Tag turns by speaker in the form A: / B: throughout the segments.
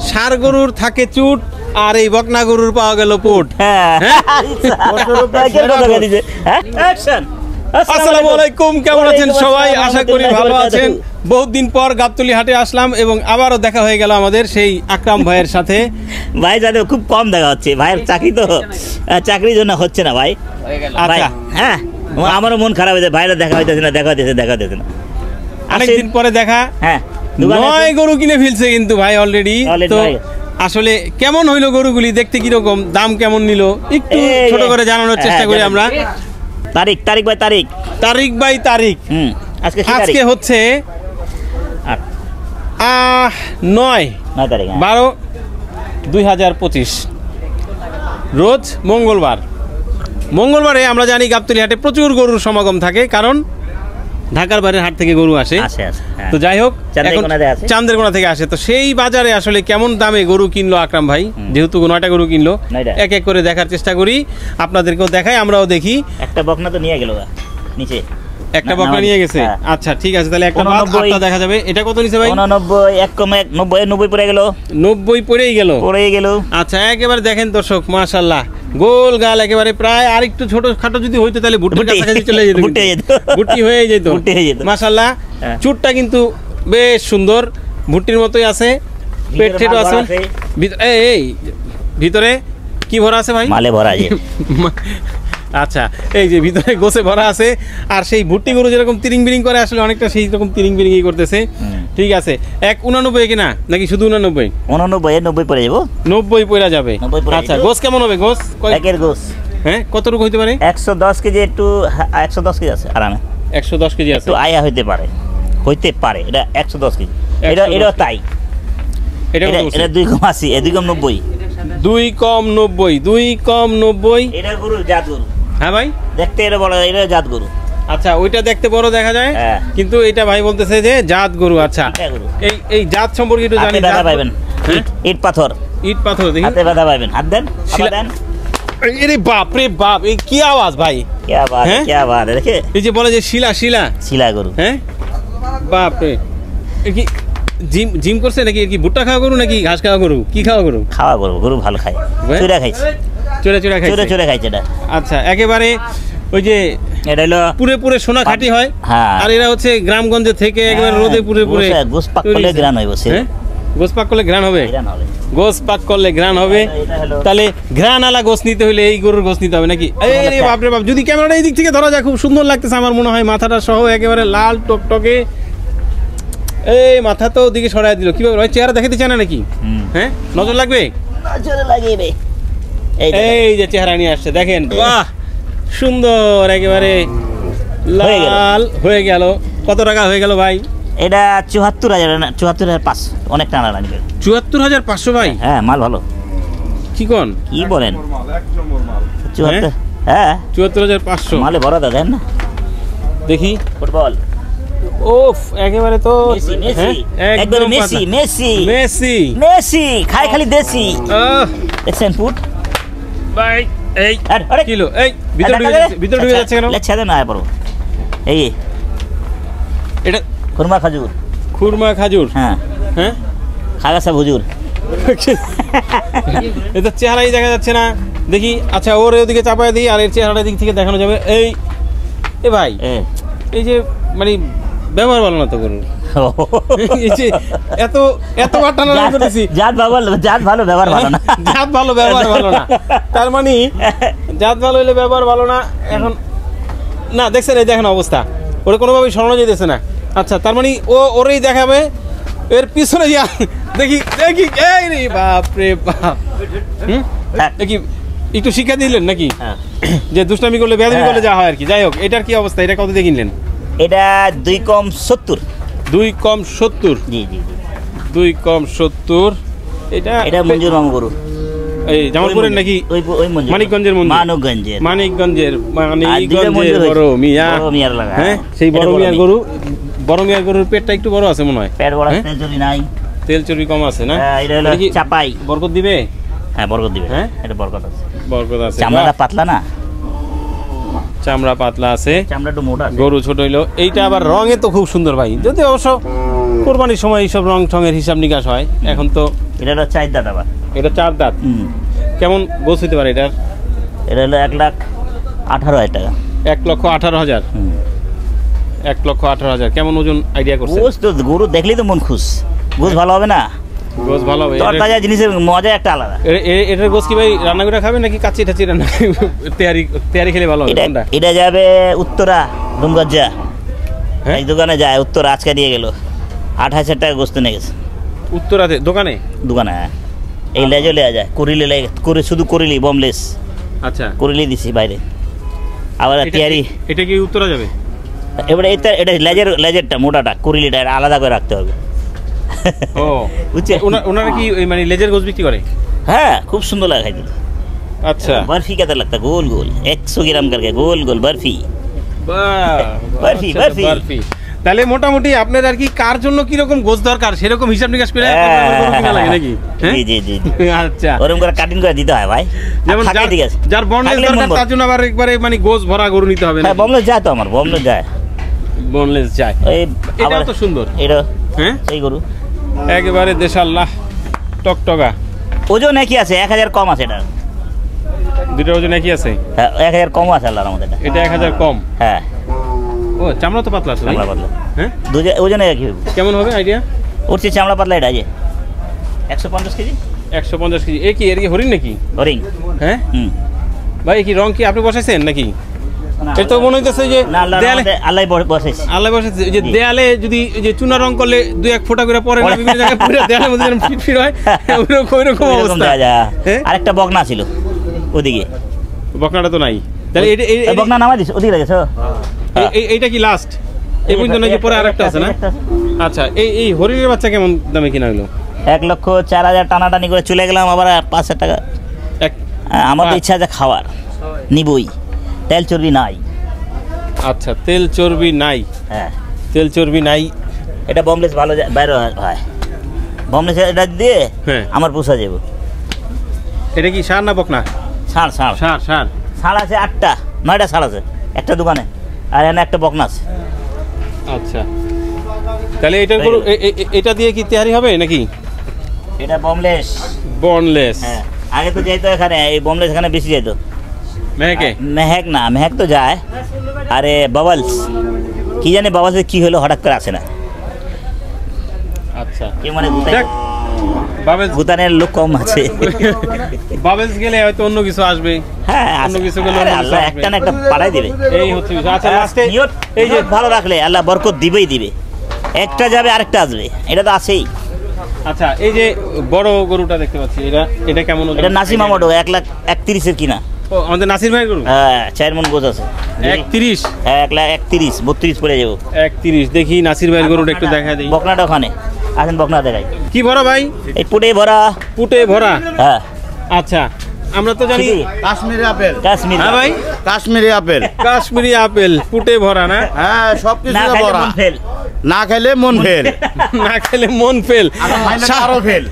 A: ষাঁড় গরুর থাকে চুট আর এই বকনা গরুর পাওয়া গেল পুট। আসসালামু আলাইকুম, কেমন আছেন সবাই? আশা করি ভালো আছেন। বহুত দিন পর গাবতলী হাটে আসলাম এবং আবারও দেখা হয়ে গেল আমাদের সেই আকরাম ভাইয়ের সাথে।
B: ভাই জানো খুব কম দেখা হচ্ছে, ভাইয়ের চাকরি তো চাকরির জন্য হচ্ছে না ভাই।
A: আচ্ছা,
B: হ্যাঁ আমারও মন খারাপ হয়েছে, ভাইরা দেখা হইতেছে না, দেখা হইতেছে না।
A: অনেকদিন পরে দেখা।
B: হ্যাঁ,
A: 9 গরু কিনে ফেলছে কিন্তু ভাই অলরেডি। তো আসলে কেমন হইলো গরুগুলি, দেখতে কিরকম, দাম কেমন নিল, একটু ছোট করে জানানোর চেষ্টা করি আমরা।
B: তারিখ বাই তারিখ
A: আজকে হচ্ছে 9/12/2025, রোজ মঙ্গলবারে আমরা জানি গাবতলী হাটে প্রচুর গরুর সমাগম থাকে, কারণ ঢাকার বাইরের হাট থেকে গরু আসে। তো যাই হোক, চান্দেরকোনা থেকে আসে। তো সেই বাজারে আসলে কেমন দামে গরু কিনলো আকরাম ভাই, যেহেতু 9টা গরু কিনলো, এক এক করে দেখার চেষ্টা করি, আপনাদেরকেও দেখাই, আমরাও দেখি।
B: একটা বকনা তো নিয়ে গেল নিচে,
A: একটা বকনা নিয়ে গেছে। আচ্ছা ঠিক আছে, তাহলে একটা দেখা যাবে। এটা কত নিছে ভাই?
B: 90 পড়ে গেল।
A: 90 পড়েই গেল। আচ্ছা, একেবারে দেখেন দর্শক, মাশাআল্লাহ, গোল গাল একেবারে, প্রায় আর একটু ছোট খাটো যদি হইতো তাহলে ভুট্টির কাছাকাছি চলে যেত, ভুট্টি হয়ে যেত মাশাআল্লাহ। চুটটা কিন্তু বেশ সুন্দর, ভুট্টির মতোই আছে, পেট ঠেটো আছে। এই ভিতরে কি ভরা আছে ভাই?
B: মালে ভরা আছে।
A: আচ্ছা, এই যে ভিতরে গোছে ভরা আছে। আর সেই ভুট্টি গরু যেরকম তিরিং বিরিং করে, আসলে অনেকটা সেই রকম তিরিং বিরিং করতেছে। ঠিক আছে, 189 কিনা নাকি শুধু 89?
B: 90 পড়ে যাবো।
A: 90 পড়ে যাবে। আচ্ছা, গোছ কেমন হবে? গোছ
B: একের গোছ,
A: হ্যাঁ, কতটুকু হইতে পারে?
B: 110 কেজি, একটু 110 কেজি আছে আরামে। 110
A: কেজি আছে,
B: একটু আয়া হইতে পারে। এটা 110 কেজি। এটা তাই, এটা 2 কম 80, 2 কম 90।
A: 2 কম 90।
B: এটা গরু জাত গরু।
A: হ্যাঁ ভাই,
B: দেখতে এটা বড়, এটা জাত গরু।
A: আচ্ছা, ওইটা দেখতে বড় দেখা যায়, কিন্তু এটা ভাই বলতেছে যে জাত গরু। আচ্ছা, এই জাত সম্পর্কে একটু জানি।
B: ব্যথা পাবেন, ইট পাথর দেখি, হাতে ব্যথা পাবেন। হাত দেন, দেন।
A: আরে বাপ রে বাপ, এই কি আওয়াজ ভাই!
B: কি আওয়াজ দেখে,
A: এই যে বলে যে শিলা গরু। হ্যাঁ, বাপ রে, কি জিম করছে নাকি? কি ভুট্টা খাওয়া গরু নাকি ঘাস খাওয়া গরু? কি খাওয়া গরু?
B: গরু ভালো খায়, চুরা খাইছে। এটা
A: আচ্ছা, একেবারে ওই যে
B: এটা হলো
A: পুরে সোনা খাঁটি হয়। আর এরা হচ্ছে গ্রামগঞ্জে থেকে একেবারে রোদে পুরে
B: গোস পাক করলে গ্রান হইব।
A: গোস পাক করলে গ্রান হবে। তাহলে গ্রান আলা গোস নিতে হলে এই গরুর গোস নিতে হবে নাকি? এই বাপরে বাপ, যদি ক্যামেরাটা এই দিক থেকে ধরা যায়, খুব সুন্দর লাগতেছে আমার মনে হয়। মাথাটা সহ একেবারে লাল টকটকে। এই মাথা তো ওদিকে সরাই দিল, কিভাবে ভাই? চেহারা দেখাতে চায় না নাকি? হ্যাঁ, নজর লাগবে। এই যে চেহারা নিয়ে আসছে, দেখেন, বাহ, সুন্দর, একেবারে লাল হয়ে গেল। কত টাকা হয়ে গেল ভাই?
B: এটা 74,500। অনেক টানা লাগবে।
A: 74,500 ভাই?
B: হ্যাঁ, মাল ভালো।
A: কি বলেন? 74,500
B: মালে ভরা দেন না, দেখি। ফুটবল,
A: ওফ, একেবারে তো
B: মেসি খায়, খালি দেশি। দেখছেন ফুট
A: ভাই, এই কিলো, এই ভিতরে ঢুকে যাচ্ছে কেন?
B: লেচ্ছা দেন না পারো। এই
A: এটা
B: খুরমা খাজুর। হ্যাঁ, খাগাসা হুজুর।
A: এটা চেহারাই দেখা যাচ্ছে না, দেখি। আচ্ছা, ওর ওদিকে চাপায় দিই, আর এর চেহারাটা দিক থেকে দেখানো যাবে। এই ভাই, এই যে মানে ব্যবহার ভালো না তো গরু। এত
B: জাত ভালো, ব্যবহার ভালো না।
A: তার মানে জাত ভালো হইলে ব্যবহার ভালো না। এখন না, দেখছেন, এই দেখেন অবস্থা, ওরা কোনোভাবেই সরানো যেতেছে না। আচ্ছা, তার মানে ওরেই দেখাবে, এর পিছনে যা দেখি। এই রে বাপ রে বাপ, দেখি একটু শিক্ষা দিলেন নাকি যে দুষ্টামি করলে, বেয়াদবি করলে যা হয় আর কি। যাই হোক, এটার কি অবস্থা? এটা কত দিয়ে কিনলেন?
B: এটা 2 কম 70।
A: 2 কম 70?
B: জি।
A: 2 কম 70। এটা
B: মঞ্জুর মামু গরু।
A: এই জামালপুরের নাকি? মানিকগঞ্জের বড় মিয়ার লাগা। হ্যাঁ, সেই বড় মিয়ার গরুর পেটটা একটু বড় আছে মনে হয়।
B: পেট বড়, তেল চর্বি নাই,
A: তেল চর্বি কম আছে না?
B: এটা হলো চাপাই।
A: বরকত দিবে?
B: হ্যাঁ, বরকত দিবে। হ্যাঁ, এটা বরকত আছে।
A: চামড়াটা
B: পাতলা না?
A: চামড়া পাতলা আছে,
B: চামড়া একটু মোটা,
A: গরু ছোট হইলো। এইটা আবার রঙে তো খুব সুন্দর ভাই, যদি অবশ্য কোরবানির সময় এইসব রং ঠঙের হিসাব নিকাশ হয়। এখন তো
B: এটা হলো 4 দাঁত আবার।
A: এটা 4 দাঁত। কেমন গোছ হতে পারে এটার?
B: এটা হলো 1,18,000 টাকা।
A: 1,18,000। 1,18,000। কেমন ওজন আইডিয়া করছেন?
B: গোছ তো গরু দেখলেই তো মন খুশ। গোছ ভালো হবে না?
A: গোছ ভালো হবে।
B: তরতাজা জিনিসের মজা একটা আলাদা।
A: এটার গোছ কি ভাই রান্না করে খাবেন নাকি কাচ্চি টাচি রান্না তেয়ারি খেলে ভালো হবে কোনটা?
B: এটা যাবে উত্তরা ডুমগজ্জা। এই দোকানে যায়, উত্তরা আজকে দিয়ে গেল 28,000 টাকা গোস্ত নিয়ে গেছে।
A: উত্তরাতে দোকানে?
B: দোকানে এই লেজও লেয়া যায়, কুরিলি লেগে করে শুধু কুরিলি বমলেস।
A: আচ্ছা,
B: কুরিলি দিছি বাইরে। আবার তিয়ারি।
A: এটা কি উত্তরা যাবে?
B: এবারে এটা লেজেরটা মোটাটা, কুরিলিটা আলাদা করে রাখতে হবে।
A: ও বুঝছে। ওনারা কি ওই মানে লেজের গোছ বিক্রি করে?
B: হ্যাঁ, খুব সুন্দর লাগে খাইতে।
A: अच्छा
B: बर्फी कैसा लगता है? गोल गोल 100 ग्राम करके गोल गोल बर्फी।
A: बर्फी बर्फी बर्फी। তাহলে মোটামুটি আপনার আর কি কার জন্য কি রকম গোছ দরকার সেরকম হিসাব নিকাশ করে কিনা লাগে নাকি?
B: জি জি জি।
A: আচ্ছা,
B: ওরকম করে কাটিং করে দিতে হয় ভাই।
A: যেমন যার বনলেস দরকার তার জন্য আবার একবারে মানে গোছ ভরা গরু নিতে হবে না?
B: হ্যাঁ, বনলেস যায় তো, আমার বনলেস যায়।
A: বনলেস যায়। এটা তো সুন্দর। এটা হ্যাঁ
B: সেই গরু
A: একেবারে দেশাল্লাহ টকটকা।
B: ওজন একই আছে, 1000 কম আছে এটা।
A: দুটো ওজন একই আছে?
B: হ্যাঁ, 1000 কম আছে আল্লাহর রহমতে।
A: এটা 1000 কম?
B: হ্যাঁ।
A: ও চামড়া তো পাতলা আছে।
B: চামড়া পাতলা।
A: হ্যাঁ,
B: দুটো ওজনে একই হবে।
A: কেমন হবে আইডিয়া?
B: ওর চেয়ে চামড়া পাতলা এটা যে 150 কেজি।
A: 150 কেজি। এ কি এর কি হরিণ নাকি?
B: হরিণ।
A: হ্যাঁ ভাই, কি রং কি আপনি বসাইছেন নাকি? এটা তো মনে হইতেছে যে দেয়ালে
B: আল্লাহ বসাইছে।
A: আল্লাহ বসাইছে যে দেয়ালে যদি যে চুনা রং করলে 2-1 ফোঁটা করে পরে না বিভিন্ন জায়গায় পুরো দেয়ালের মধ্যে যেন ফিট হয়, ওইরকম অবস্থা।
B: আরেকটা বকনা ছিল ওদিকে।
A: বকনাটা তো নাই। তাহলে এই
B: বকনা নামাই দিছ ওদিকে গেছো?
A: এইটা কি লাস্ট? এই পর্যন্ত নাকি পরে আরেকটা আছে না? আচ্ছা, এই হরিণের বাচ্চা কেমন দামে কিনা হলো?
B: 1,04,000 টানাটানি করে চলে গেলাম, আবার 5,000 টাকা। আমার ইচ্ছা আছে খাওয়ার, নিবই। তেল চর্বি নাই।
A: আচ্ছা, তেল চর্বি নাই।
B: হ্যাঁ,
A: তেল চর্বি নাই।
B: এটা বমলেস ভালো বাইরে হয়। বমলেস এটা দিয়ে আমার পোষা যাবে।
A: এটা কি ষাঁড় না বকনা?
B: ষাঁড় ষাঁড়
A: ষাঁড় ষাঁড়।
B: ষাঁড় আছে 8টা 9টা ষাঁড় আছে একটা দোকানে, আর এখানে একটা বকনা আছে।
A: আচ্ছা, তাহলে এটার গরু এটা দিয়ে কি তৈরি হবে নাকি?
B: এটা বমলেস।
A: বনলেস।
B: হ্যাঁ, আগে তো যাইতো এখানে, এই বমলেস এখানে বেশি যাইতো।
A: মেহেকে?
B: মেহেক না, মেহেক তো যায়। আরে বাবলস, কি জানে বাবলস কি হলো, হঠাৎ করে আসে না।
A: আচ্ছা,
B: কি মানে
A: বাবলস
B: ভুটানের লোক কম আছে।
A: বাবলস গেলে হয়তো অন্য কিছু আসবে।
B: হ্যাঁ,
A: অন্য কিছু গেলে
B: আল্লাহ একটা না একটা পাঠাই দিবে।
A: এই হচ্ছে। আচ্ছা, লাস্টে
B: এই যে ভালো রাখলে আল্লাহ বরকত দিবেই দিবে। একটা যাবে আরেকটা আসবে, এটা তো আছেই।
A: আচ্ছা, এই যে বড় গরুটা দেখতে পাচ্ছি, এটা কেমন?
B: এটা নাসিম আমাডো 1,31,000 কিনা।
A: ও, আমাদের নাসির ভাইয়ের গরু?
B: হ্যাঁ, 4 মণ গোছ আছে।
A: 31?
B: হ্যাঁ, 1,31,000 32 পড়ে যাবো।
A: 31। দেখি নাসির ভাইয়ের গরুটা একটু দেখা দিই।
B: বকনাটা ওখানে আসেন, বকনা দেখাই।
A: কি ভরা ভাই?
B: এই পুটে ভরা।
A: পুটে ভরা?
B: হ্যাঁ।
A: আচ্ছা, আমরা তো জানি
C: কাশ্মীরি আপেল।
B: কাশ্মীর।
A: হ্যাঁ ভাই,
C: কাশ্মীরি আপেল।
A: কাশ্মীরি আপেল পুটে ভরা না?
C: হ্যাঁ, সবকিছু ভরা।
B: না খাইলে মন ফেল।
C: না খেলে মন ফেল।
A: না খেলে মন ফেল।
C: আরো ফেল।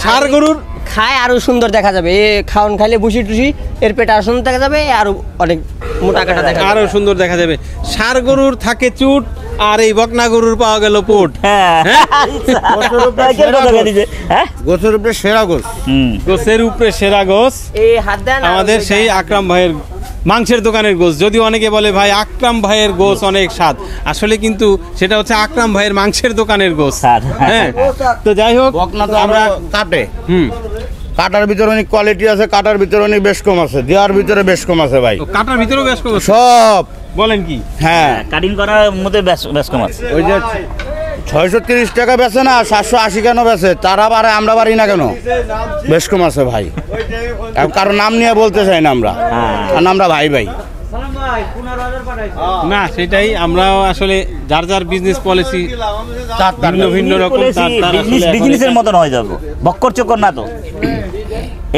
A: ষাঁড় গরুর
D: খায় আরো সুন্দর দেখা যাবে। এ খাওয়ান খাইলে বুসি টুসি এর পেট আরো সুন্দর দেখা যাবে, আরো অনেক মোটা কাটা দেখা যাবে,
A: আরো সুন্দর দেখা যাবে। ষাঁড় গরুর থাকে চুট, আর এই বকনা গরুর পাওয়া গেল পুট।
C: গোছের উপরে সেরা গোছ।
A: গোছের উপরে সেরা গোছ।
D: এই হাত দেন
A: আমাদের সেই আকরাম ভাইয়ের মাংসের দোকানের গোছ। যদিও অনেকে বলে ভাই আকরাম ভাইয়ের গোছ অনেক স্বাদ, আসলে কিন্তু সেটা হচ্ছে আকরাম ভাইয়ের মাংসের দোকানের গোছ। হ্যাঁ, তো যাই হোক,
C: বকনা তো আমরা কাটে। কাটার ভিতরে অনেক কোয়ালিটি আছে, কাটার ভিতরে অনেক বেশ কম আছে, দেওয়ার ভিতরে বেশ কম আছে ভাই।
A: কাটার ভিতরেও বেশ কম আছে?
C: সব
A: বলেন কি?
C: হ্যাঁ,
B: কাটিং করার মধ্যে বেশ কম আছে।
C: ওই যে 630 টাকা বেচে না, 780 কেন বেচে, তারা পারে আমরা পারি না কেন? বেশ কম আছে ভাই। কারো নাম নিয়ে বলতে চাই না আমরা, কারণ আমরা ভাই ভাই
A: না। সেটাই, আমরা আসলে যার যার বিজনেস পলিসি ভিন্ন ভিন্ন রকম।
B: বিজনেসের মতন হয়ে যাবে, বক্কর চক্কর না তো।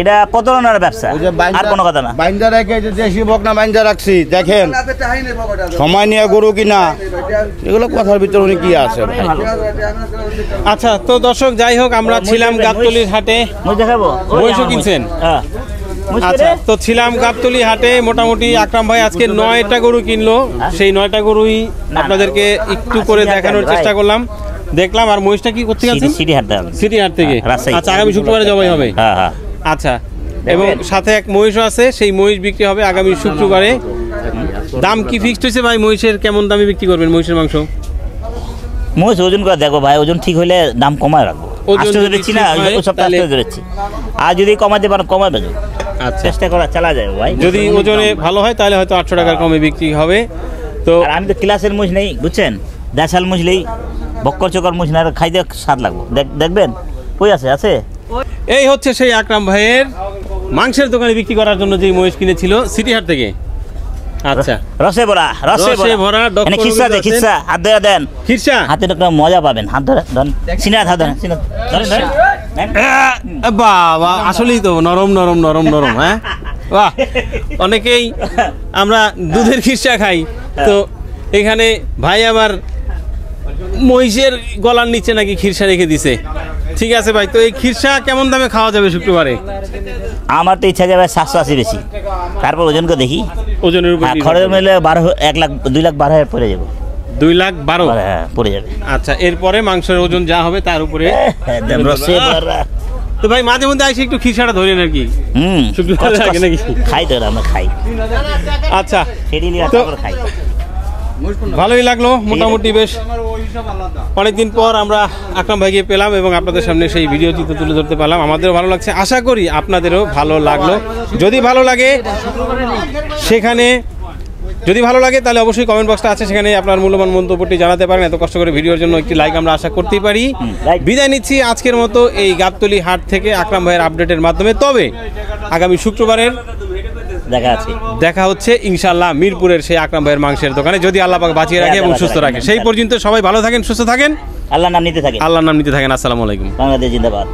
B: এটা প্রতারণার ব্যবসা, আর কোনো কথা না।
C: বাইন্দা রেখে যে দেশি বকনা বাইন্দা রাখছি, দেখেন সময় নিয়ে গরু কিনা, এগুলো কথার ভিতরে উনি কি আছে ভাই।
A: আচ্ছা, তো দর্শক যাই হোক, আমরা ছিলাম গাবতলির হাটে।
B: দেখাবো
A: মহিষও কিনছেন? আচ্ছা, তো ছিলাম গাবতলি হাটে। মোটামুটি আকরাম ভাই আজকে 9টা গরু কিনলো। সেই 9টা গরুই আপনাদেরকে একটু করে দেখানোর চেষ্টা করলাম। দেখলাম। আর মহিষটা কি করতে আছেন?
B: সিটি হাট দাম
A: সিটি হাট থেকে।
B: রাজশাহী।
A: আচ্ছা, আগামী শুক্রবারে জবাই হবে।
B: হ্যাঁ হ্যাঁ
A: আচ্ছা, এবং সাথে এক মহিষও আছে, সেই মহিষ বিক্রি হবে আগামী শুক্রবারে। দাম কি ফিক্সড হয়েছে ভাই? মহিষের কেমন দামে বিক্রি করবেন মহিষের মাংস?
B: মহিষ ওজন করে দেখো ভাই, ওজন ঠিক হলে দাম কমায় রাখবো।
A: ওজন
B: আজকে
A: যদি
B: ধরেছি না,
A: ঠিক হয়,
B: ওই সপ্তাহে
A: তাহলে-
B: ধরেছি। আর যদি কমাতে পারো কমাবে তো।
A: আচ্ছা,
B: চেষ্টা করা চালা যায় ভাই।
A: যদি ওজনে ভালো হয় তাহলে হয়তো 800 টাকার কমে বিক্রি হবে। তো
B: আর আমি তো ক্লাসের মুজ নেই, বুঝছেন? দেশাল মুজ নেই, বক্কর চকর মুজ না, খাইতে স্বাদ লাগবো। দেখবেন কই আছে আছে।
A: এই হচ্ছে সেই আকরাম ভাইয়ের মাংসের দোকানে বিক্রি করার জন্য যে মহিষ কিনেছিল সিটি হাট থেকে। আচ্ছা,
B: রসে ভরা
A: রসে ভরা, ডক্টর
B: এনে খিসা দে,
A: আছেন।
B: খিসা হাত ধরে দেন।
A: খিরসা?
B: হাতে একটা মজা পাবেন। হাত ধরে ধরেন, সিনাত হাত ধরেন, সিনাত ধরেন ধরেন। নেন।
A: বাবা, আসলেই তো নরম নরম নরম নরম। হ্যাঁ, বাহ। অনেকেই আমরা দুধের খিরসা খাই, তো এখানে ভাই আমার মহিষের গলার নিচে নাকি খিরসা রেখে দিছে। ঠিক আছে ভাই, তো এই খিরসা কেমন দামে খাওয়া যাবে শুক্রবারে?
B: আমার তো ইচ্ছা যাবে 780 বেশি, তারপর ওজনকে দেখি।
A: ওজনের উপর
B: হ্যাঁ, খরচ মিলে 1 লাখ 2 লাখ 12,000 পড়ে যাবে।
A: 2,12,000।
B: হ্যাঁ পড়ে যাবে।
A: আচ্ছা, এরপরে মাংসের ওজন যা হবে তার উপরে।
B: একদম রসে ভরা।
A: তো ভাই মাঝে মধ্যে আইসে একটু খিরসাটা ধরেন আর কি। শুক্রবারে আগে নাকি?
B: খাই তো আমরা খাই।
A: আচ্ছা,
B: সেটি নিয়ে
A: তো
B: তারপর খাই।
A: ভালোই লাগলো মোটামুটি। বেশ অনেকদিন পর আমরা আকরাম ভাইকে পেলাম এবং আপনাদের সামনে সেই ভিডিও চিত্র তুলে ধরতে পারলাম। আমাদেরও ভালো লাগছে, আশা করি আপনাদেরও ভালো লাগলো। যদি ভালো লাগে তাহলে অবশ্যই কমেন্ট বক্সটা আছে, সেখানে আপনার মূল্যবান মন্তব্যটি জানাতে পারেন। এত কষ্ট করে ভিডিওর জন্য একটি লাইক আমরা আশা করতেই পারি।
B: like।
A: বিদায় নিচ্ছি আজকের মতো এই গাবতলী হাট থেকে আকরাম ভাইয়ের আপডেটের মাধ্যমে। তবে আগামী শুক্রবারের দেখা হচ্ছে ইনশাআল্লাহ মিরপুরের সেই আকরাম ভাইয়ের মাংসের দোকানে, যদি আল্লাহ পাক বাঁচিয়ে রাখে এবং সুস্থ রাখে। সেই পর্যন্ত সবাই ভালো থাকেন, সুস্থ থাকেন,
B: আল্লাহর নাম নিতে থাকেন।
A: আল্লাহর নাম নিতে থাকেন। আসসালামু আলাইকুম।
B: বাংলাদেশ জিন্দাবাদ।